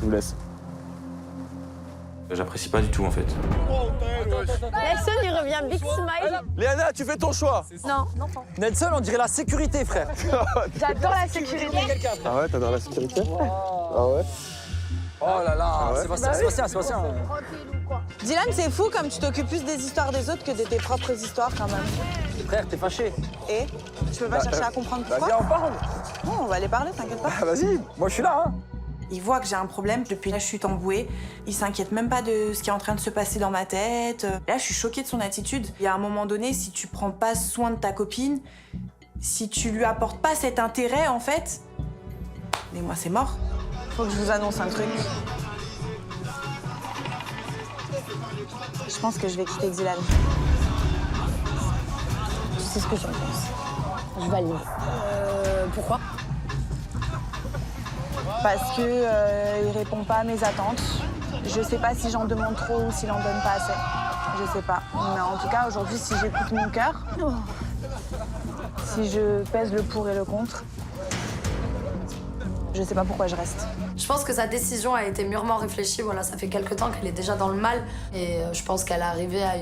Je vous laisse. J'apprécie pas du tout en fait. Nelson, il revient big smile. Léana, tu fais ton choix. Non. Nelson, on dirait la sécurité, frère. J'adore la sécurité. Ah ouais, t'adores la sécurité? Ah ouais? Oh là là, Ah ouais. Sébastien. Dylan, c'est fou comme tu t'occupes plus des histoires des autres que de tes propres histoires quand même. Frère, t'es fâché. Et tu peux pas chercher à comprendre pourquoi? Vas-y, on parle. Non, on va aller parler, t'inquiète pas. Ah, vas-y, moi je suis là, hein. Il voit que j'ai un problème depuis la chute embouée. Il s'inquiète même pas de ce qui est en train de se passer dans ma tête. Là, je suis choquée de son attitude. Il y a un moment donné, si tu prends pas soin de ta copine, si tu lui apportes pas cet intérêt, en fait, mais moi, c'est mort. Faut que je vous annonce un truc. Je pense que je vais quitter Dylan. Tu sais ce que j'en pense. Je valide. Pourquoi? Parce que il répond pas à mes attentes. Je sais pas si j'en demande trop ou s'il en donne pas assez. Je sais pas. Mais en tout cas, aujourd'hui, si j'écoute mon cœur, si je pèse le pour et le contre, je sais pas pourquoi je reste. Je pense que sa décision a été mûrement réfléchie. Voilà, ça fait quelque temps qu'elle est déjà dans le mal. Et je pense qu'elle est arrivée à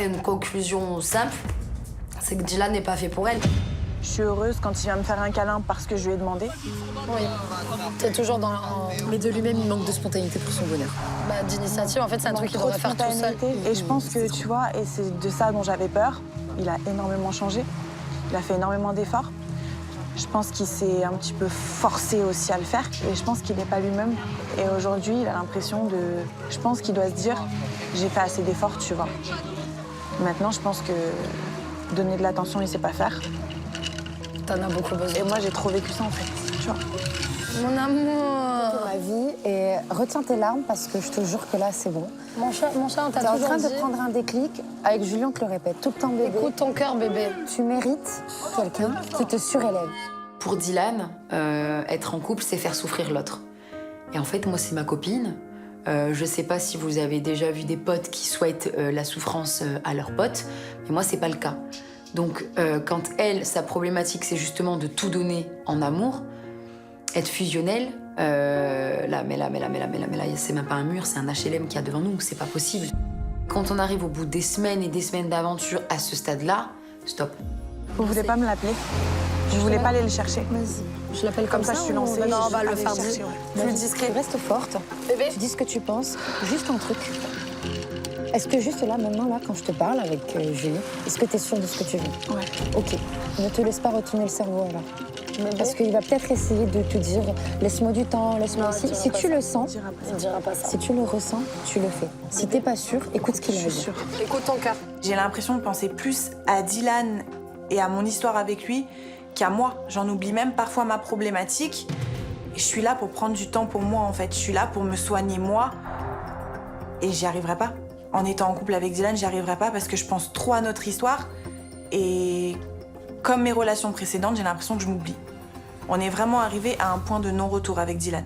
une conclusion simple. C'est que Dylan n'est pas fait pour elle. Je suis heureuse quand il vient me faire un câlin parce que je lui ai demandé. Oui. T'es toujours dans... Mais de lui-même, il manque de spontanéité pour son bonheur. Bah, d'initiative, en fait, c'est un truc qu'il devrait faire tout seul. Et je pense que, tu vois, et c'est de ça dont j'avais peur, il a énormément changé. Il a fait énormément d'efforts. Je pense qu'il s'est un petit peu forcé aussi à le faire. Et je pense qu'il n'est pas lui-même. Et aujourd'hui, il a l'impression de... Je pense qu'il doit se dire, j'ai fait assez d'efforts, tu vois. Maintenant, je pense que donner de l'attention, il sait pas faire. T'en as beaucoup besoin. Et moi, j'ai trop vécu ça, en fait, tu vois. Mon amour. Ma vie et retiens tes larmes parce que je te jure que là, c'est bon. Mon chat, on t'a T'es en toujours train dit... de prendre un déclic. Avec Julien, on te le répète tout le temps, bébé. Écoute ton cœur, bébé. Tu mérites quelqu'un qui te surélève. Pour Dylan, être en couple, c'est faire souffrir l'autre. Et en fait, moi, c'est ma copine. Je sais pas si vous avez déjà vu des potes qui souhaitent la souffrance à leurs potes, mais moi, c'est pas le cas. Donc, quand elle, sa problématique, c'est justement de tout donner en amour, être fusionnel, là, c'est même pas un mur, c'est un HLM qu'il y a devant nous, c'est pas possible. Quand on arrive au bout des semaines et des semaines d'aventure à ce stade-là, stop. Vous voulez pas me l'appeler? Je voulais pas aller le chercher. Je l'appelle comme ça, je suis lancée. Non, on va le aller faire chercher, dire. ouais. Plus discret. Reste forte. Bébé. Tu dis ce que tu penses. Juste un truc. Est-ce que juste là, maintenant, là, quand je te parle avec Julie, est-ce que tu es sûre de ce que tu veux? Ouais. Ok. Ne te laisse pas retourner le cerveau, alors. Parce qu'il va peut-être essayer de te dire « laisse-moi du temps, laisse-moi aussi ». Si tu le sens, Il dira pas ça. si tu le ressens, tu le fais. Si t'es pas sûr, écoute ce qu'il a à dire. Écoute ton cœur. J'ai l'impression de penser plus à Dylan et à mon histoire avec lui qu'à moi. J'en oublie même parfois ma problématique. Et je suis là pour prendre du temps pour moi, en fait. Je suis là pour me soigner moi. Et j'y arriverai pas. En étant en couple avec Dylan, j'y arriverai pas parce que je pense trop à notre histoire. Et comme mes relations précédentes, j'ai l'impression que je m'oublie. On est vraiment arrivé à un point de non-retour avec Dylan.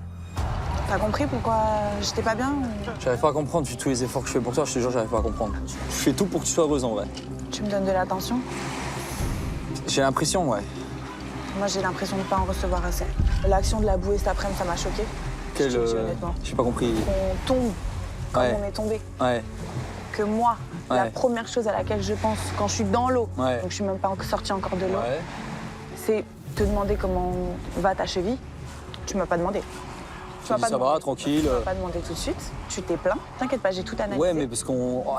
T'as compris pourquoi j'étais pas bien? J'arrive pas à comprendre, vu tous les efforts que je fais pour toi, je te jure, j'arrive pas à comprendre. Je fais tout pour que tu sois heureuse, en vrai. Tu me donnes de l'attention? J'ai l'impression, ouais. Moi, j'ai l'impression de pas en recevoir assez. L'action de la bouée cet après-midi, ça m'a choquée. Quel, Je te dis honnêtement. j'ai pas compris. On tombe comme Ouais. on est tombé. Ouais. Que moi, la Ouais. première chose à laquelle je pense quand je suis dans l'eau, Ouais. donc je suis même pas sortie encore de l'eau, Ouais. c'est te demander comment va ta cheville. Tu m'as pas demandé. Tu dis ça va, tranquille. Tu m'as pas demandé tout de suite. Tu t'es plaint. T'inquiète pas, j'ai tout analysé. Ouais, mais parce qu'à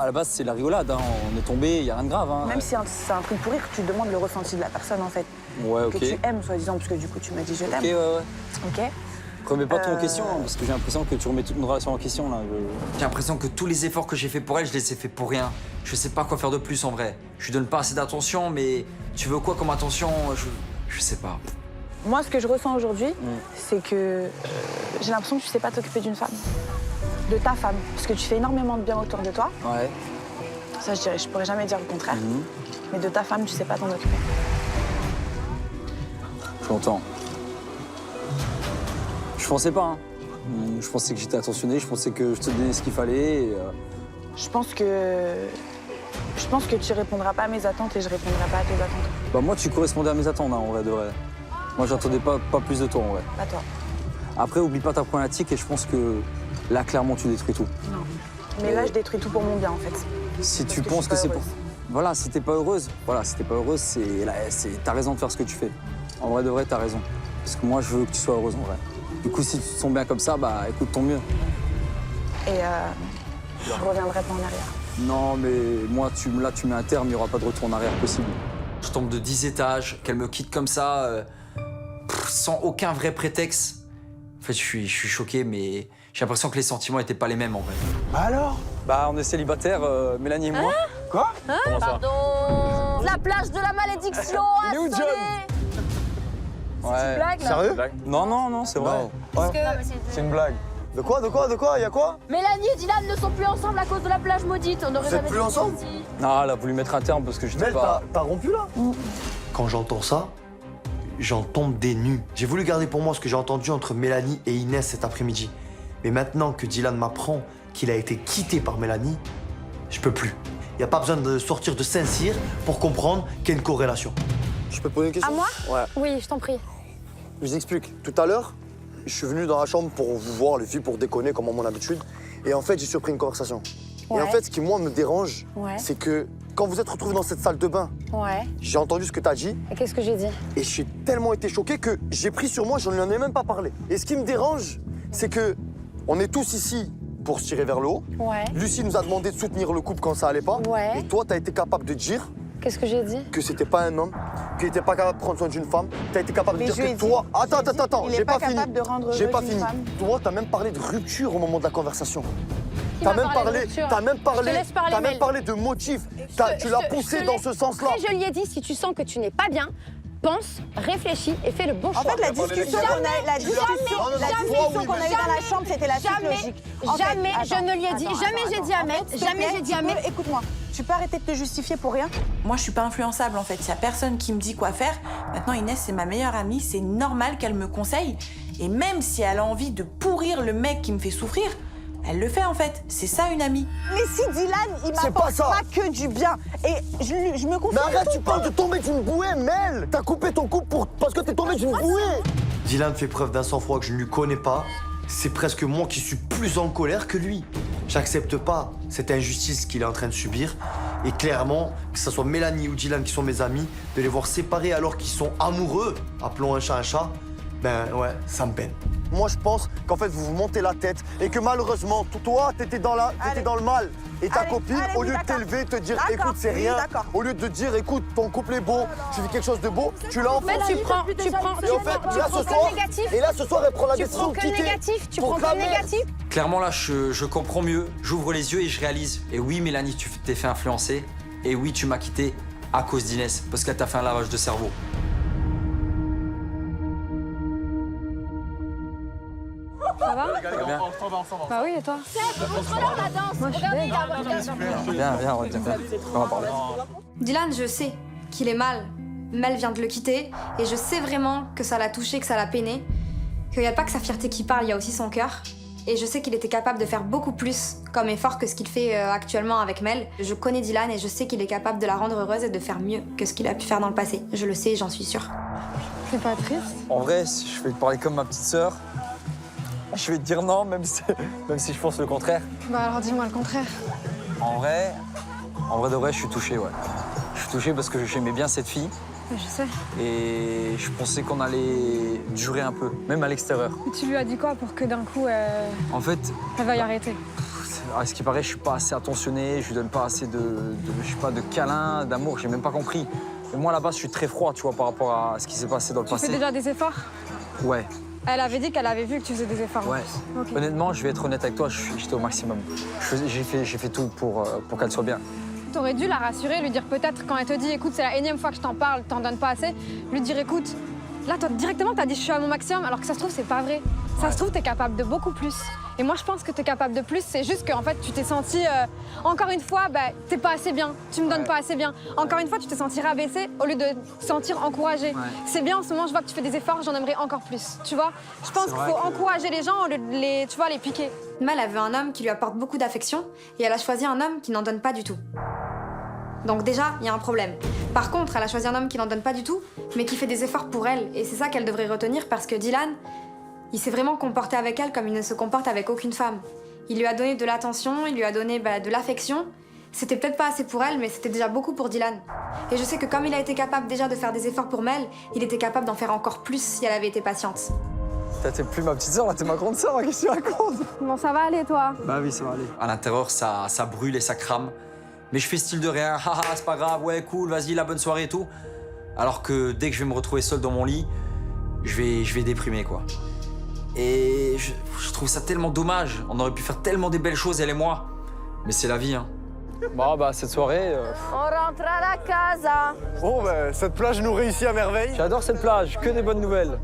la base, c'est la rigolade, hein. On est tombé, il y a rien de grave, hein. Même si c'est un truc pour rire, tu demandes le ressenti de la personne en fait. Ouais, ok. Que tu aimes, soi-disant, parce que du coup tu m'as dit je Ok, t'aime. ouais, ouais. Ok. Remets pas tout en question, hein, parce que j'ai l'impression que tu remets toute une relation en question, là. J'ai l'impression que tous les efforts que j'ai fait pour elle, je les ai fait pour rien. Je sais pas quoi faire de plus en vrai. Je lui donne pas assez d'attention, mais tu veux quoi comme attention? Je sais pas. Moi, ce que je ressens aujourd'hui, c'est que j'ai l'impression que tu sais pas t'occuper d'une femme. De ta femme. Parce que tu fais énormément de bien autour de toi. Ouais. Ça, je pourrais jamais dire le contraire. Mais de ta femme, tu sais pas t'en occuper. J'entends. Je pensais pas, hein. Je pensais que j'étais attentionné, je pensais que je te donnais ce qu'il fallait. Et, Je pense que tu répondras pas à mes attentes et je répondrai pas à tes attentes. Bah moi, tu correspondais à mes attentes, hein, en vrai de vrai. Moi, j'attendais pas plus de toi, en vrai. Pas toi. Après, oublie pas ta problématique et je pense que là, clairement, tu détruis tout. Mais là, je détruis tout pour mon bien, en fait. Si tu que penses je suis que pas c'est pour... heureuse. Voilà, si t'es pas heureuse, t'as raison de faire ce que tu fais. En vrai de vrai, t'as raison. Parce que moi, je veux que tu sois heureuse, en vrai. Du coup, si tu te sens bien comme ça, bah écoute, tant mieux. Et je reviendrai pas en arrière. Non, mais moi, là, tu mets un terme, il n'y aura pas de retour en arrière possible. Je tombe de 10 étages, qu'elle me quitte comme ça, sans aucun vrai prétexte. En fait, je suis choqué, mais j'ai l'impression que les sentiments n'étaient pas les mêmes, en vrai. Bah alors? Bah, on est célibataires, Mélanie et moi. Quoi? Comment ça? La plage de la malédiction Il est où, John? Ouais. blague, là. Sérieux? Non, c'est vrai. Non. Ouais. C'est une blague. De quoi? Y'a quoi? Mélanie et Dylan ne sont plus ensemble à cause de la plage maudite. On aurait Vous êtes jamais plus dû ensemble? dire. Non, elle a voulu mettre un terme parce que j'étais Mel, pas... t'as rompu là Quand j'entends ça, j'en tombe des nues. J'ai voulu garder pour moi ce que j'ai entendu entre Mélanie et Inès cet après-midi. Mais maintenant que Dylan m'apprend qu'il a été quitté par Mélanie, je peux plus. Y a pas besoin de sortir de Saint-Cyr pour comprendre qu'il y a une corrélation. Je peux te poser une question? À moi? Ouais. Oui, je t'en prie. Je vous explique. Tout à l'heure, je suis venu dans la chambre pour vous voir, les filles, pour déconner, comme à mon habitude. Et en fait, j'ai surpris une conversation. Ouais. Et en fait, ce qui, moi, me dérange, Ouais. c'est que quand vous êtes retrouvés dans cette salle de bain, Ouais. j'ai entendu ce que t'as dit Et qu'est-ce que j'ai dit? et j'ai tellement été choqué que j'ai pris sur moi, je n'en ai même pas parlé. Et ce qui me dérange, c'est que on est tous ici pour se tirer vers le haut. Ouais. Lucie nous a demandé de soutenir le couple quand ça allait pas. Ouais. Et toi, t'as été capable de dire Qu'est-ce que j'ai dit? que c'était pas un homme, qu'il était pas capable de prendre soin d'une femme. T'as été capable de Mais dire je lui ai que dit- toi... je lui ai dit Attends, qu'il est j'ai pas pas fini. capable de rendre J'ai heureuse pas une fini. femme. Toi, t'as même parlé de rupture au moment de la conversation. Qui T'as m'a même parlé de parlé, rupture? t'as même parlé, Je te laisse parler, t'as même Mel. parlé de motifs. Tu l'as poussé dans ce sens-là. Après, je lui ai dit, si tu sens que tu n'es pas bien, pense, réfléchis et fais le bon En choix. fait, la discussion qu'on a eue dans la chambre, c'était la suite Jamais, logique. En fait, jamais, je attends, ne lui ai dit, attends, jamais attends, j'ai dit attends. à Mel, En fait, s'il te jamais plaît, j'ai dit à tu Mel. peux- Écoute-moi, tu peux arrêter de te justifier pour rien. Moi, je suis pas influençable, en fait. Il y a personne qui me dit quoi faire. Maintenant, Inès, c'est ma meilleure amie. C'est normal qu'elle me conseille. Et même si elle a envie de pourrir le mec qui me fait souffrir, elle le fait, en fait. C'est ça, une amie. Mais si Dylan, il C'est m'apporte pas ça. pas que du bien. Et je me confie. Mais arrête, tu parles de tomber d'une bouée, Mel. T'as coupé ton couple parce que t'es tombé d'une bouée. Dylan fait preuve d'un sang-froid que je ne lui connais pas. C'est presque moi qui suis plus en colère que lui. J'accepte pas cette injustice qu'il est en train de subir. Et clairement, que ce soit Mélanie ou Dylan qui sont mes amis, de les voir séparés alors qu'ils sont amoureux, appelons un chat, ben ouais, ça me peine. Moi, je pense qu'en fait, vous vous montez la tête et que malheureusement, toi, t'étais dans le mal. Et ta Allez, copine, allez, au oui, lieu de d'accord. t'élever, te dire, D'accord, écoute, c'est oui, rien. d'accord. Au lieu de te dire, écoute, ton couple est beau, tu fais quelque chose de beau, tu l'as En fait, enfoncé. tu prends, Et en fait, là, ce soir, négatif. et là, ce soir, elle prend la Tu décision prends de que quitter. négatif, tu pour prends que la que merde. négatif. Clairement, là, je comprends mieux. J'ouvre les yeux et je réalise. Et oui, Mélanie, tu t'es fait influencer. Et oui, tu m'as quitté à cause d'Inès, parce qu'elle t'a fait un lavage de cerveau. Ça va? Bien, Bah oui, et toi? Moi, je suis deg. viens, on va parler. Dylan, je sais qu'il est mal. Mel vient de le quitter et je sais vraiment que ça l'a touché, que ça l'a peiné. Qu'il n'y a pas que sa fierté qui parle, il y a aussi son cœur. Et je sais qu'il était capable de faire beaucoup plus comme effort que ce qu'il fait actuellement avec Mel. Je connais Dylan et je sais qu'il est capable de la rendre heureuse et de faire mieux que ce qu'il a pu faire dans le passé. Je le sais et j'en suis sûre. T'es pas triste? En vrai, si je vais te parler comme ma petite sœur, je vais te dire non, même si je pense le contraire. Bah alors dis-moi le contraire. En vrai de vrai, je suis touché, ouais. Je suis touché parce que j'aimais bien cette fille Je sais. et je pensais qu'on allait durer un peu, même à l'extérieur. Tu lui as dit quoi pour que d'un coup, En fait, elle veuille arrêter? à ce qui paraît, je suis pas assez attentionné, je lui donne pas assez de câlins, d'amour, j'ai même pas compris. Et moi, là-bas, je suis très froid, tu vois, par rapport à ce qui s'est passé dans le Tu passé. fais déjà des efforts? Ouais, Elle avait dit qu'elle avait vu que tu faisais des efforts. ouais. Ok. Honnêtement, je vais être honnête avec toi, j'étais au maximum. J'ai fait tout pour qu'elle soit bien. T'aurais dû la rassurer, lui dire peut-être quand elle te dit écoute, c'est la énième fois que je t'en parle, t'en donnes pas assez, lui dire écoute, là toi directement t'as dit je suis à mon maximum alors que ça se trouve c'est pas vrai. Ça se trouve t'es capable de beaucoup plus. Et moi je pense que t'es capable de plus, c'est juste qu'en fait tu t'es senti encore une fois bah t'es pas assez bien, tu me donnes pas assez bien. Encore une fois tu t'es senti rabaissé au lieu de te sentir encouragé. C'est bien en ce moment je vois que tu fais des efforts, j'en aimerais encore plus. Tu vois, je pense qu'il faut encourager les gens au lieu de les piquer. Mel, elle veut un homme qui lui apporte beaucoup d'affection et elle a choisi un homme qui n'en donne pas du tout. Donc déjà, il y a un problème. Par contre, elle a choisi un homme qui n'en donne pas du tout, mais qui fait des efforts pour elle. Et c'est ça qu'elle devrait retenir parce que Dylan, Il s'est vraiment comporté avec elle comme il ne se comporte avec aucune femme. Il lui a donné de l'attention, il lui a donné de l'affection. C'était peut-être pas assez pour elle, mais c'était déjà beaucoup pour Dylan. Et je sais que comme il a été capable déjà de faire des efforts pour Mel, il était capable d'en faire encore plus si elle avait été patiente. T'es plus ma petite sœur, là, t'es ma grande sœur, qu'est-ce que tu racontes? Bon, ça va aller, toi? Bah oui, ça va aller. À l'intérieur, ça brûle et ça crame. Mais je fais style de rien, haha, c'est pas grave, ouais, cool, vas-y, la bonne soirée et tout. Alors que dès que je vais me retrouver seul dans mon lit, je vais déprimer, quoi. Et je trouve ça tellement dommage. On aurait pu faire tellement des belles choses, elle et moi. Mais c'est la vie, hein. Bon, bah, cette soirée... On rentre à la casa. Bon, bah, cette plage nous réussit à merveille. J'adore cette plage, que des bonnes nouvelles.